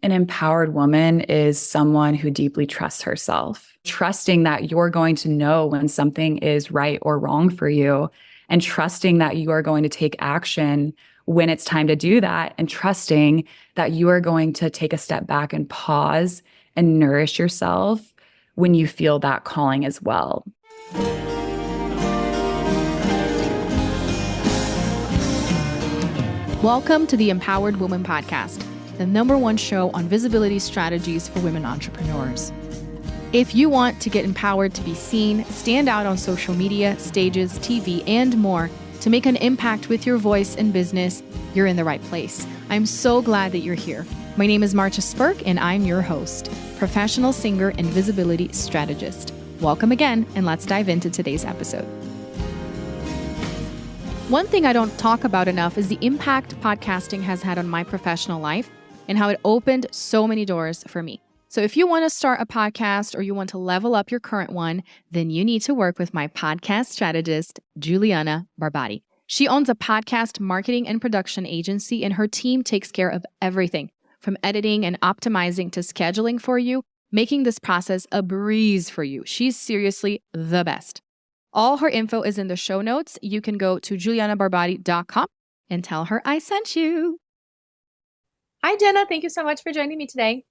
An empowered woman is someone who deeply trusts herself, trusting that you're going to know when something is right or wrong for you, and trusting that you are going to take action when it's time to do that, and trusting that you are going to take a step back and pause and nourish yourself when you feel that calling as well. Welcome to the Empowered Woman Podcast, the #1 show on visibility strategies for women entrepreneurs. If you want to get empowered to be seen, stand out on social media, stages, TV, and more to make an impact with your voice and business, you're in the right place. I'm so glad that you're here. My name is Marcia Spurk, and I'm your host, professional singer and visibility strategist. Welcome again, and let's dive into today's episode. One thing I don't talk about enough is the impact podcasting has had on my professional life and how it opened so many doors for me. So if you want to start a podcast or you want to level up your current one, then you need to work with my podcast strategist, Juliana Barbati. She owns a podcast marketing and production agency, and her team takes care of everything from editing and optimizing to scheduling for you, making this process a breeze for you. She's seriously the best. All her info is in the show notes. You can go to julianabarbati.com and tell her I sent you. Hi, Jenna. Thank you so much for joining me today.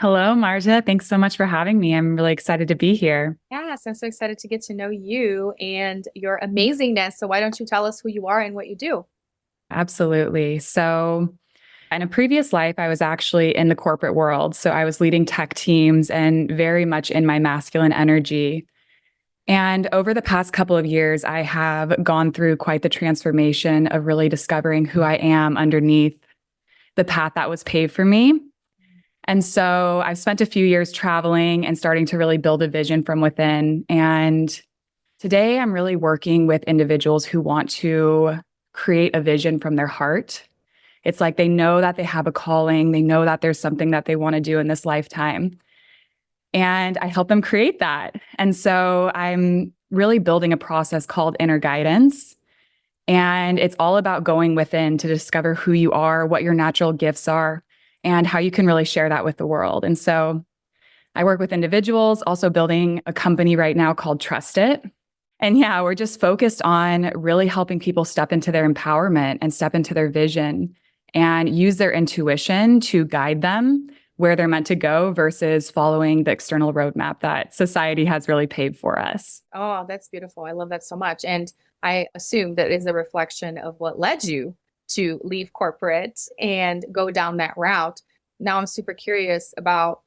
Hello, Marja. Thanks so much for having me. I'm really excited to be here. Yes, I'm so excited to get to know you and your amazingness. So why don't you tell us who you are and what you do? Absolutely. So in a previous life, I was actually in the corporate world. So I was leading tech teams and very much in my masculine energy. And over the past couple of years, I have gone through quite the transformation of really discovering who I am underneath the path that was paved for me. And so I've spent a few years traveling and starting to really build a vision from within. And today I'm really working with individuals who want to create a vision from their heart. It's like they know that they have a calling. They know that there's something that they want to do in this lifetime. And I help them create that. And so I'm really building a process called inner guidance. And it's all about going within to discover who you are, what your natural gifts are, and how you can really share that with the world. And so I work with individuals, also building a company right now called Trust It. And yeah, we're just focused on really helping people step into their empowerment and step into their vision and use their intuition to guide them where they're meant to go versus following the external roadmap that society has really paved for us. Oh, that's beautiful. I love that so much. And I assume that is a reflection of what led you to leave corporate and go down that route. Now I'm super curious about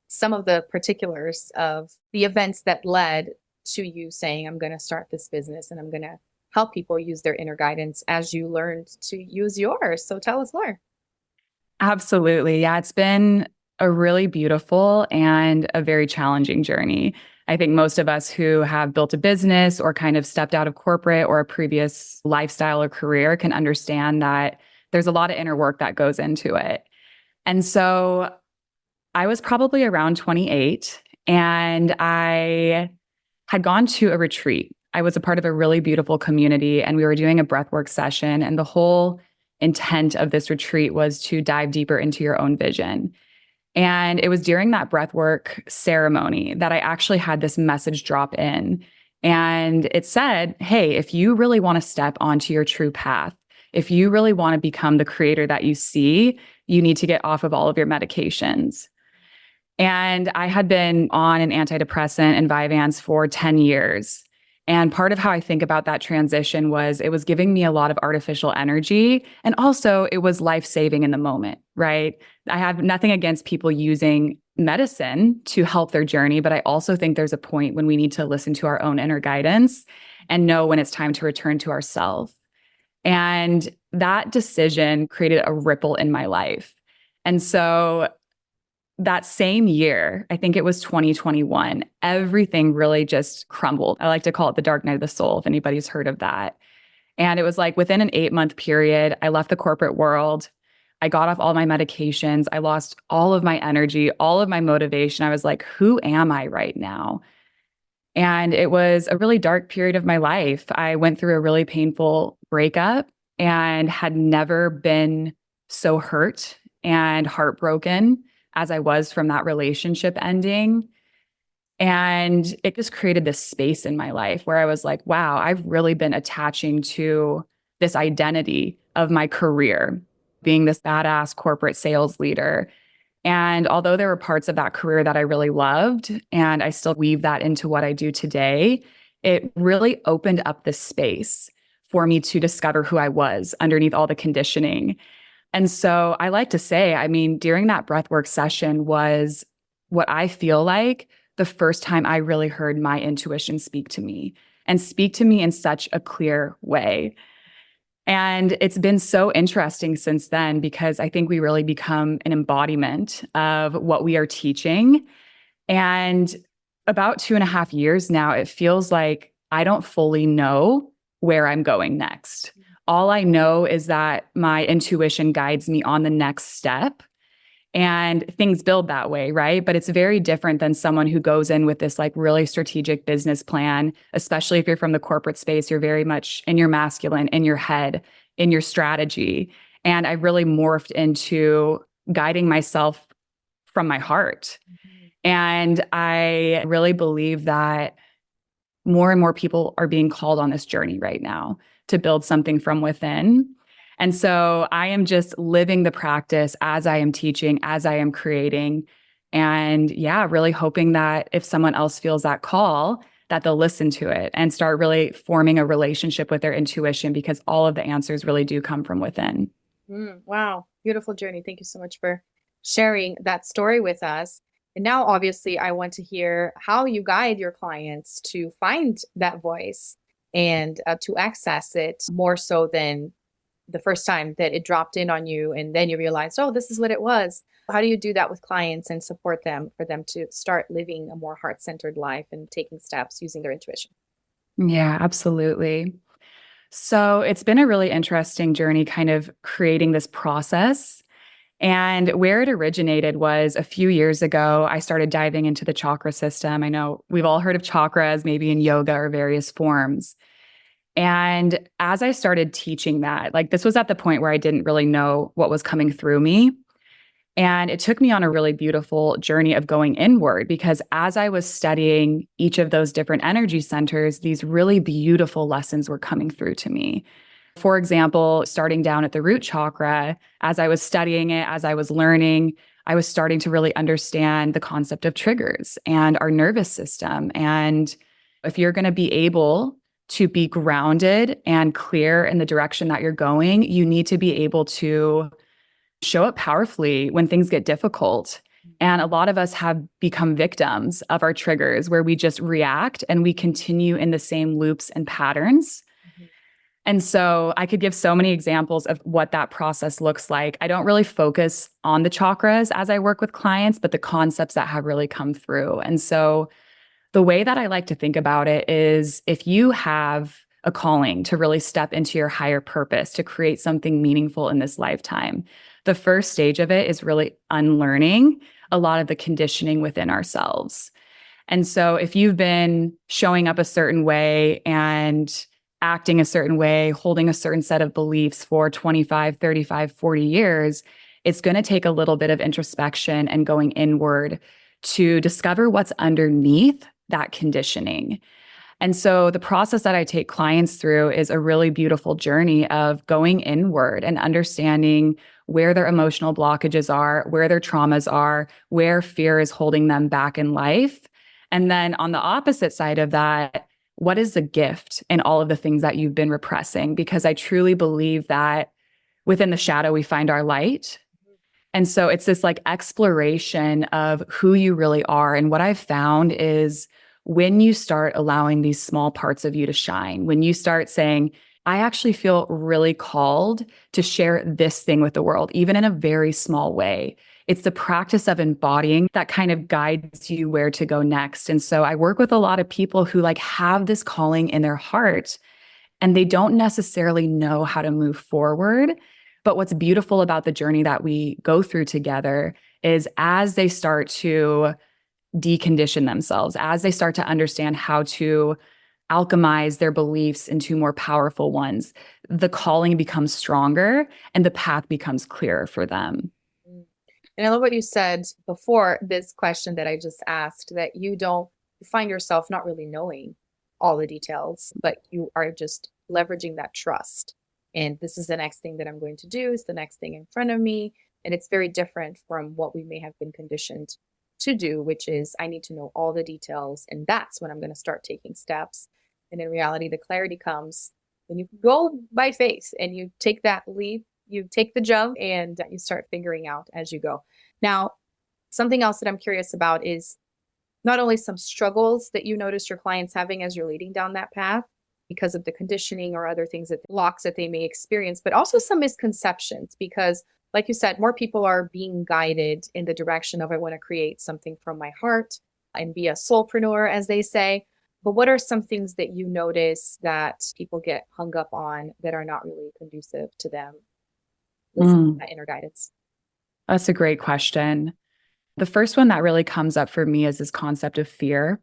some of the particulars of the events that led to you saying, I'm going to start this business and I'm going to help people use their inner guidance as you learned to use yours. So tell us more. Absolutely. Yeah, it's been a really beautiful and a very challenging journey. I think most of us who have built a business or kind of stepped out of corporate or a previous lifestyle or career can understand that there's a lot of inner work that goes into it. And so I was probably around 28 and I had gone to a retreat. I was a part of a really beautiful community and we were doing a breathwork session. And the whole intent of this retreat was to dive deeper into your own vision. And it was during that breathwork ceremony that I actually had this message drop in. And it said, hey, if you really want to step onto your true path, if you really want to become the creator that you see, you need to get off of all of your medications. And I had been on an antidepressant and Vyvanse for 10 years. And part of how I think about that transition was it was giving me a lot of artificial energy. And also it was life-saving in the moment, right? I have nothing against people using medicine to help their journey, but I also think there's a point when we need to listen to our own inner guidance and know when it's time to return to ourselves. And that decision created a ripple in my life. And so that same year, I think it was 2021, everything really just crumbled. I like to call it the dark night of the soul, if anybody's heard of that. And it was like within an 8-month period, I left the corporate world. I got off all my medications. I lost all of my energy, all of my motivation. I was like, who am I right now? And it was a really dark period of my life. I went through a really painful breakup and had never been so hurt and heartbroken as I was from that relationship ending. And it just created this space in my life where I was like, wow, I've really been attaching to this identity of my career, being this badass corporate sales leader. And although there were parts of that career that I really loved, and I still weave that into what I do today, it really opened up this space for me to discover who I was underneath all the conditioning. And so I like to say, I mean, during that breathwork session was what I feel like the first time I really heard my intuition speak to me and speak to me in such a clear way. And it's been so interesting since then because I think we really become an embodiment of what we are teaching. And about 2.5 years now, it feels like I don't fully know where I'm going next. All I know is that my intuition guides me on the next step. And things build that way, right? But it's very different than someone who goes in with this like really strategic business plan, especially if you're from the corporate space, you're very much in your masculine, in your head, in your strategy. And I really morphed into guiding myself from my heart. And I really believe that more and more people are being called on this journey right now to build something from within. And so I am just living the practice as I am teaching, as I am creating. And yeah, really hoping that if someone else feels that call, that they'll listen to it and start really forming a relationship with their intuition because all of the answers really do come from within. Wow. Beautiful journey. Thank you so much for sharing that story with us. And now, obviously, I want to hear how you guide your clients to find that voice and to access it more so than the first time that it dropped in on you and then you realized, oh, this is what it was. How do you do that with clients and support them for them to start living a more heart-centered life and taking steps using their intuition? Yeah, absolutely. So it's been a really interesting journey kind of creating this process. And where it originated was a few years ago, I started diving into the chakra system. I know we've all heard of chakras, maybe in yoga or various forms. And as I started teaching that, like this was at the point where I didn't really know what was coming through me. And it took me on a really beautiful journey of going inward because as I was studying each of those different energy centers, these really beautiful lessons were coming through to me. For example, starting down at the root chakra, as I was studying it, as I was learning, I was starting to really understand the concept of triggers and our nervous system. And if you're going to be able to be grounded and clear in the direction that you're going, you need to be able to show up powerfully when things get difficult. And a lot of us have become victims of our triggers where we just react and we continue in the same loops and patterns. And so I could give so many examples of what that process looks like. I don't really focus on the chakras as I work with clients, but the concepts that have really come through. And so the way that I like to think about it is if you have a calling to really step into your higher purpose, to create something meaningful in this lifetime, the first stage of it is really unlearning a lot of the conditioning within ourselves. And so if you've been showing up a certain way and acting a certain way, holding a certain set of beliefs for 25, 35, 40 years, it's going to take a little bit of introspection and going inward to discover what's underneath that conditioning. And so the process that I take clients through is a really beautiful journey of going inward and understanding where their emotional blockages are, where their traumas are, where fear is holding them back in life. And then on the opposite side of that, what is the gift in all of the things that you've been repressing? Because I truly believe that within the shadow, we find our light. And so it's this like exploration of who you really are. And what I've found is when you start allowing these small parts of you to shine, when you start saying, I actually feel really called to share this thing with the world, even in a very small way. It's the practice of embodying that kind of guides you where to go next. And so I work with a lot of people who like have this calling in their heart and they don't necessarily know how to move forward. But what's beautiful about the journey that we go through together is as they start to decondition themselves, as they start to understand how to alchemize their beliefs into more powerful ones, the calling becomes stronger and the path becomes clearer for them. And I love what you said before this question that I just asked, that you find yourself not really knowing all the details, but you are just leveraging that trust. And this is the next thing that I'm going to do, is the next thing in front of me. And it's very different from what we may have been conditioned to do, which is I need to know all the details. And that's when I'm going to start taking steps. And in reality, the clarity comes when you go by faith and you take that leap, you take the jump, and you start figuring out as you go. Now, something else that I'm curious about is not only some struggles that you notice your clients having as you're leading down that path because of the conditioning or other things, that blocks that they may experience, but also some misconceptions because, like you said, more people are being guided in the direction of I want to create something from my heart and be a soulpreneur, as they say. But what are some things that you notice that people get hung up on that are not really conducive to them listening to that inner guidance? That's a great question. The first one that really comes up for me is this concept of fear.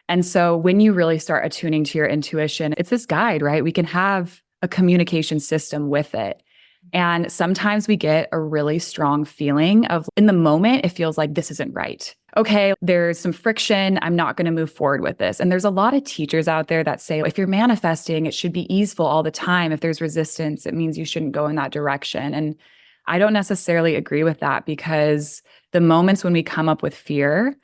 And so when you really start attuning to your intuition, it's this guide, right? We can have a communication system with it. And sometimes we get a really strong feeling of, in the moment, it feels like this isn't right. Okay, there's some friction. I'm not going to move forward with this. And there's a lot of teachers out there that say, if you're manifesting, it should be easeful all the time. If there's resistance, it means you shouldn't go in that direction. And I don't necessarily agree with that, because the moments when we come up with fear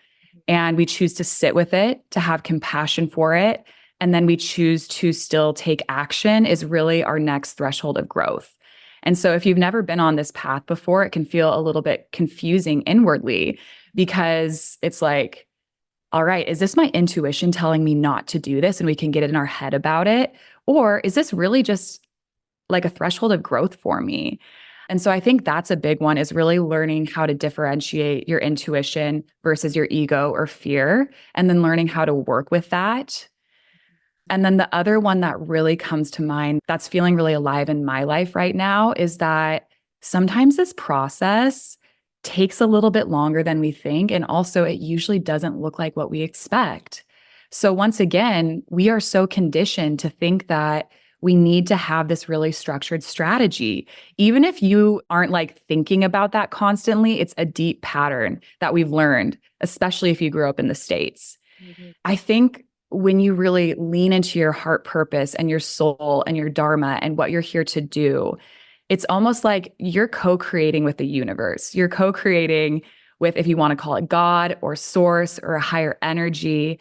and we choose to sit with it, to have compassion for it, and then we choose to still take action is really our next threshold of growth. And so if you've never been on this path before, it can feel a little bit confusing inwardly, because it's like, all right, is this my intuition telling me not to do this and we can get in our head about it? Or is this really just like a threshold of growth for me? And so I think that's a big one, is really learning how to differentiate your intuition versus your ego or fear, and then learning how to work with that. And then the other one that really comes to mind that's feeling really alive in my life right now is that sometimes this process takes a little bit longer than we think. And also, it usually doesn't look like what we expect. So once again, we are so conditioned to think that we need to have this really structured strategy. Even if you aren't like thinking about that constantly, it's a deep pattern that we've learned, especially if you grew up in the States. I think when you really lean into your heart purpose and your soul and your dharma and what you're here to do, it's almost like you're co-creating with the universe. You're co-creating with, if you want to call it God or source or a higher energy.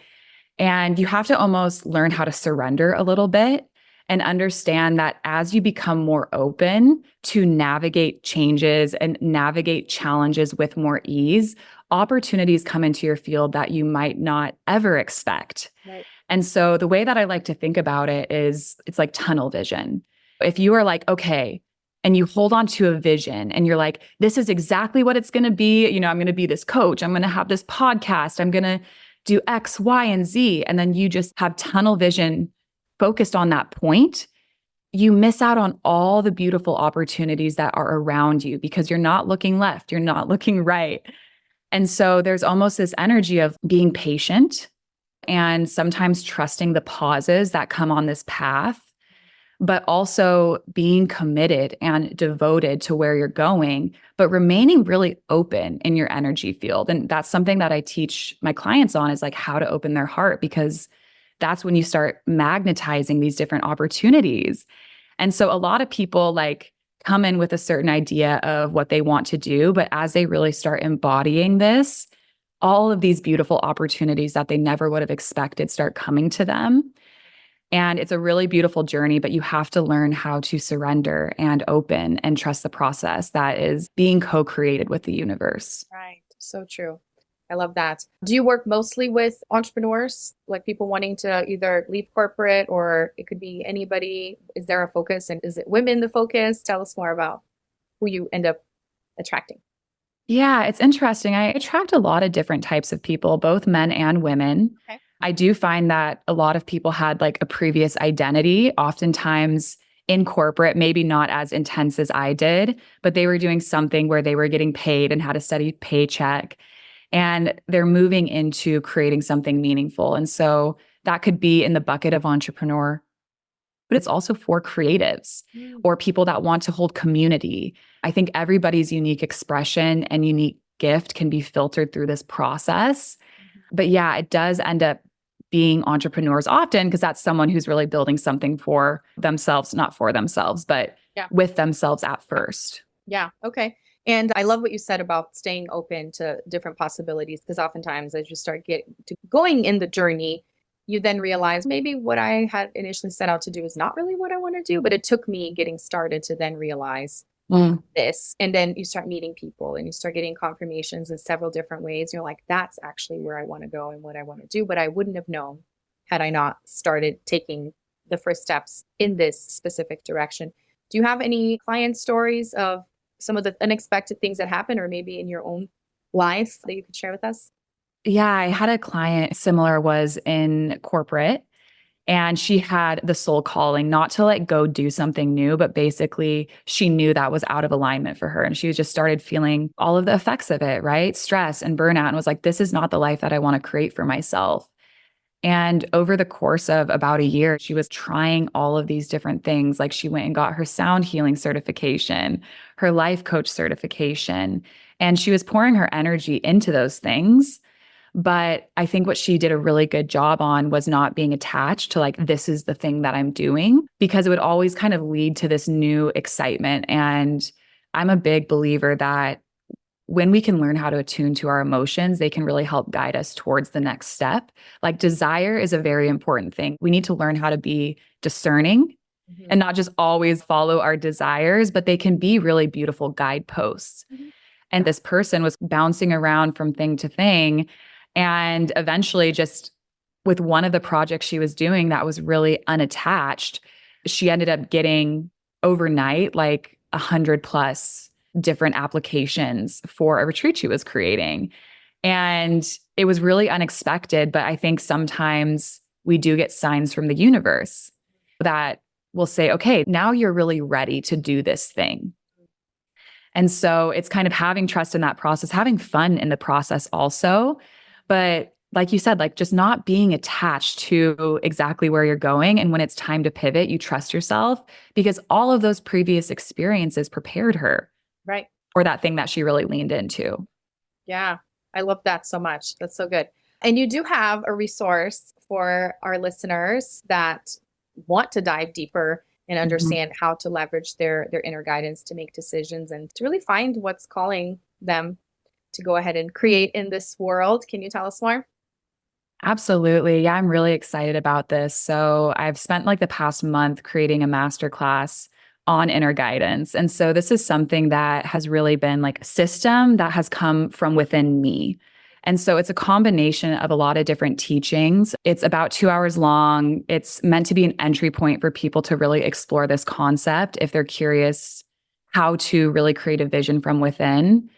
And you have to almost learn how to surrender a little bit and understand that as you become more open to navigate changes and navigate challenges with more ease, opportunities come into your field that you might not ever expect. Right. And so the way that I like to think about it is it's like tunnel vision. If you are like, okay, and you hold on to a vision and you're like, this is exactly what it's going to be. You know, I'm going to be this coach. I'm going to have this podcast. I'm going to do X, Y, and Z. And then you just have tunnel vision focused on that point, you miss out on all the beautiful opportunities that are around you because you're not looking left, you're not looking right. And so there's almost this energy of being patient and sometimes trusting the pauses that come on this path, but also being committed and devoted to where you're going, but remaining really open in your energy field. And that's something that I teach my clients on, is like how to open their heart, because that's when you start magnetizing these different opportunities. And so a lot of people like come in with a certain idea of what they want to do, but as they really start embodying this, all of these beautiful opportunities that they never would have expected start coming to them. And it's a really beautiful journey, but you have to learn how to surrender and open and trust the process that is being co-created with the universe. Right. So true. I love that. Do you work mostly with entrepreneurs, like people wanting to either leave corporate, or it could be anybody? Is there a focus, and is it women the focus? Tell us more about who you end up attracting. Yeah, it's interesting. I attract a lot of different types of people, both men and women. Okay. I do find that a lot of people had like a previous identity, oftentimes in corporate, maybe not as intense as I did, but they were doing something where they were getting paid and had a steady paycheck. And they're moving into creating something meaningful. And so that could be in the bucket of entrepreneur. but it's also for creatives Mm. or people that want to hold community. I think everybody's unique expression and unique gift can be filtered through this process. But yeah, it does end up being entrepreneurs often because that's someone who's really building something for themselves, not for themselves, but Yeah. with themselves at first. Yeah. Okay. And I love what you said about staying open to different possibilities, because oftentimes as you start getting to going in the journey, you then realize maybe what I had initially set out to do is not really what I want to do. But it took me getting started to then realize Mm. this. And then you start meeting people and you start getting confirmations in several different ways. You're like, that's actually where I want to go and what I want to do. But I wouldn't have known had I not started taking the first steps in this specific direction. Do you have any client stories of some of the unexpected things that happen, or maybe in your own life that you could share with us? Yeah, I had a client similar, was in corporate, and she had the soul calling not to like go do something new, but basically she knew that was out of alignment for her. And she just started feeling all of the effects of it, right? Stress and burnout, and was like, this is not the life that I want to create for myself. And over the course of about a year, she was trying all of these different things. Like she went and got her sound healing certification, her life coach certification, and she was pouring her energy into those things. But I think what she did a really good job on was not being attached to like, this is the thing that I'm doing, because it would always kind of lead to this new excitement. And I'm a big believer that when we can learn how to attune to our emotions, they can really help guide us towards the next step. Like desire is a very important thing. We need to learn how to be discerning Mhm. and not just always follow our desires, but they can be really beautiful guideposts. Mhm. And this person was bouncing around from thing to thing. And eventually, just with one of the projects she was doing that was really unattached, she ended up getting overnight like 100 plus different applications for a retreat she was creating. And it was really unexpected. But I think sometimes we do get signs from the universe that will say, okay, now you're really ready to do this thing. And so it's kind of having trust in that process, having fun in the process also. But like you said, like just not being attached to exactly where you're going. And when it's time to pivot, you trust yourself because all of those previous experiences prepared her Right. for that thing that she really leaned into. Yeah, I love that so much. That's so good. And you do have a resource for our listeners that want to dive deeper and Mhm. understand how to leverage their inner guidance to make decisions and to really find what's calling them to go ahead and create in this world. Can you tell us more? Absolutely. Yeah, I'm really excited about this. So, I've spent like the past month creating a masterclass on inner guidance. And so, this is something that has really been like a system that has come from within me. And so, it's a combination of a lot of different teachings. It's about 2 hours long. It's meant to be an entry point for people to really explore this concept if they're curious how to really create a vision from within.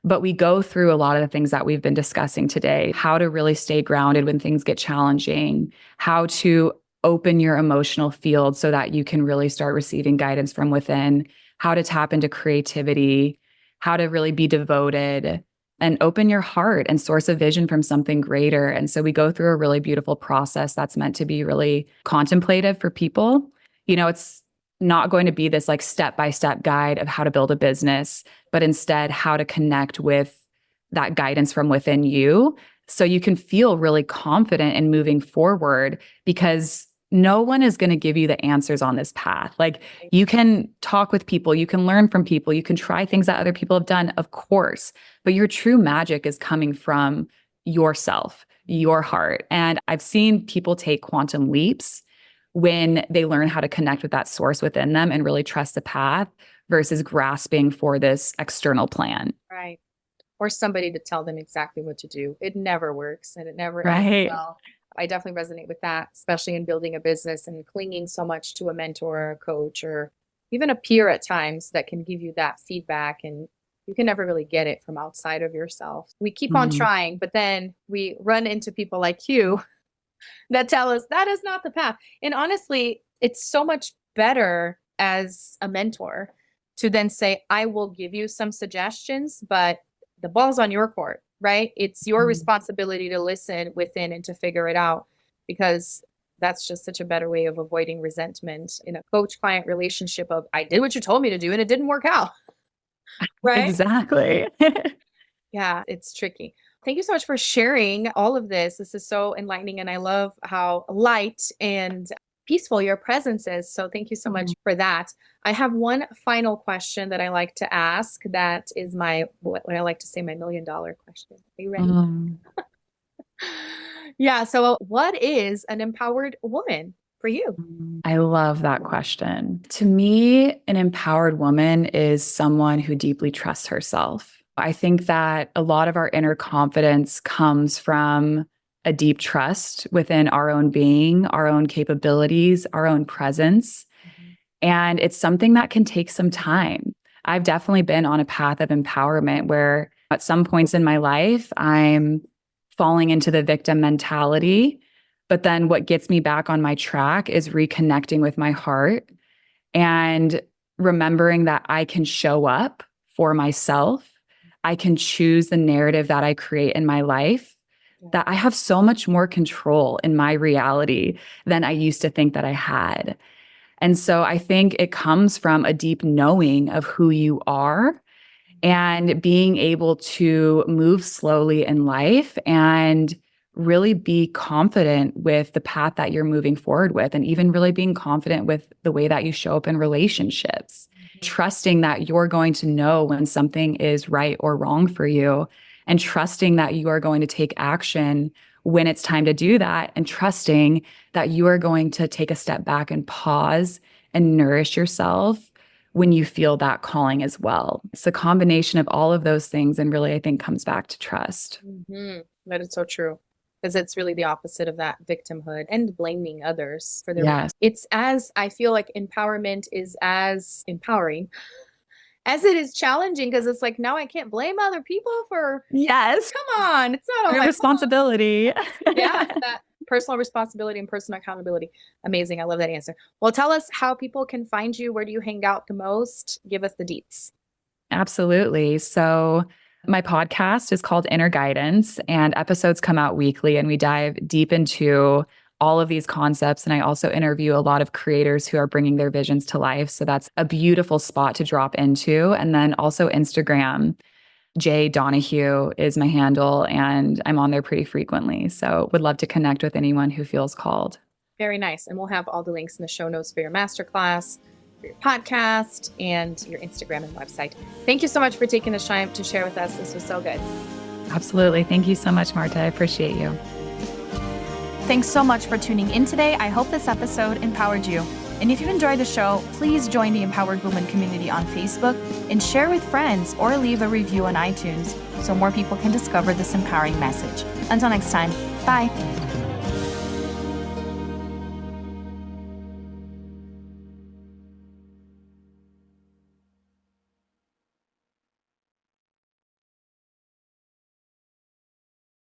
But we go through a lot of the things that we've been discussing today: how to really stay grounded when things get challenging, how to open your emotional field so that you can really start receiving guidance from within, how to tap into creativity, how to really be devoted and open your heart and source a vision from something greater. And so we go through a really beautiful process that's meant to be really contemplative for people. It's not going to be this like step by step guide of how to build a business, but instead how to connect with that guidance from within you so you can feel really confident in moving forward, because no one is going to give you the answers on this path. Like you can talk with people, you can learn from people, you can try things that other people have done, of course, but your true magic is coming from yourself, your heart. And I've seen people take quantum leaps when they learn how to connect with that source within them and really trust the path versus grasping for this external plan. Right. Or somebody to tell them exactly what to do. It never works and it never ends Right. well. I definitely resonate with that, especially in building a business and clinging so much to a mentor or a coach or even a peer at times that can give you that feedback. And you can never really get it from outside of yourself. We keep on Mhm. trying, but then we run into people like you that tell us that is not the path. And honestly, it's so much better as a mentor to then say, I will give you some suggestions, but the ball's on your court, right? It's your Mhm. responsibility to listen within and to figure it out because That's just such a better way of avoiding resentment in a coach-client relationship of, I did what you told me to do and it didn't work out, right? Exactly. Yeah, it's tricky. Thank you so much for sharing all of this. This is so enlightening, and I love how light and peaceful your presence is. So thank you so much for that. I have one final question that I like to ask. That is what I like to say, my $1,000,000 question. Are you ready? Yeah. So what is an empowered woman for you? I love that question. To me, an empowered woman is someone who deeply trusts herself. I think that a lot of our inner confidence comes from a deep trust within our own being, our own capabilities, our own presence. And it's something that can take some time. I've definitely been on a path of empowerment where at some points in my life, I'm falling into the victim mentality. But then what gets me back on my track is reconnecting with my heart and remembering that I can show up for myself. I can choose the narrative that I create in my life, that I have so much more control in my reality than I used to think that I had. And so I think it comes from a deep knowing of who you are and being able to move slowly in life and really be confident with the path that you're moving forward with, and even really being confident with the way that you show up in relationships, trusting that you're going to know when something is right or wrong for you, and trusting that you are going to take action when it's time to do that, and trusting that you are going to take a step back and pause and nourish yourself when you feel that calling as well. It's a combination of all of those things, and really, I think, comes back to trust. That is so true. Because it's really the opposite of that victimhood and blaming others for their. Yes. I feel like empowerment is as empowering as it is challenging, because it's like, now I can't blame other people for, Yes. come on, it's not all Your my responsibility. fault. Yeah, that personal responsibility and personal accountability. Amazing. I love that answer. Well, tell us how people can find you. Where do you hang out the most? Give us the deets. Absolutely. So my podcast is called Inner Guidance, and episodes come out weekly, and we dive deep into all of these concepts. And I also interview a lot of creators who are bringing their visions to life. So that's a beautiful spot to drop into. And then also Instagram, Jenna Donohue is my handle, and I'm on there pretty frequently. So would love to connect with anyone who feels called. Very nice. And we'll have all the links in the show notes for your masterclass, for your podcast, and your Instagram and website. Thank you so much for taking the time to share with us. This was so good. Absolutely. Thank you so much, Marta. I appreciate you. Thanks so much for tuning in today. I hope this episode empowered you. And if you enjoyed the show, please join the Empowered Woman community on Facebook and share with friends, or leave a review on iTunes so more people can discover this empowering message. Until next time, bye.